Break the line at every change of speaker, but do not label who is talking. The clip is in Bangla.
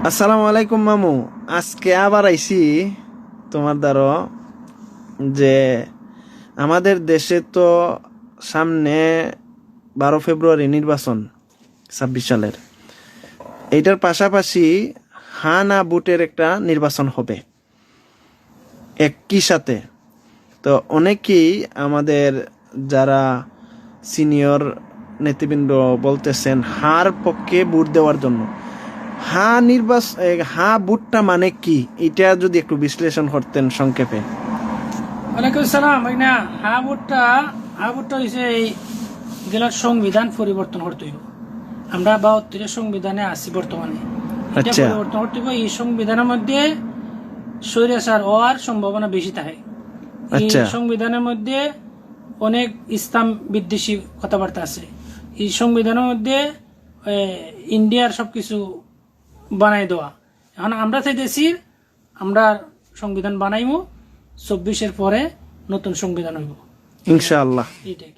আসসালামু আলাইকুম মামু। আজকে আবার আইছি তোমার দ্বারা যে আমাদের দেশে তো সামনে 12 ফেব্রুয়ারি নির্বাচন 26 সালের। এইটার পাশাপাশি হা না বুটের একটা নির্বাচন হবে একই সাথে। তো অনেকেই আমাদের যারা সিনিয়র নেতৃবৃন্দ বলতেছেন হার পক্ষে ভোট দেওয়ার জন্য। হা বুটটা মানে কি, এটা যদি একটু বিশ্লেষণ করতেন সংক্ষেপে।
ওয়ালাইকুম আসসালাম ভাইনা। হা ভোটটা হয়েছে এই জেলার সংবিধান পরিবর্তন করতে হইব। আমরা 72 সংবিধানে আছি বর্তমানে। এটা
আচ্ছা।
পরিবর্তন করতে হইব। এই সংবিধানের মধ্যে স্বৈরাচার হওয়ার সম্ভাবনা বেশি থাকে। এই
আচ্ছা।
সংবিধানের মধ্যে অনেক ইসলাম বিদ্বেষী কথাবার্তা আছে। এই সংবিধানের মধ্যে ইন্ডিয়ার সবকিছু বানাই দেওয়া। এখন আমরা চাইতেছি আমরা সংবিধান বানাইমু, 24-এর পরে নতুন সংবিধান হইব।
ইনশাআল্লাহ।
এটাই।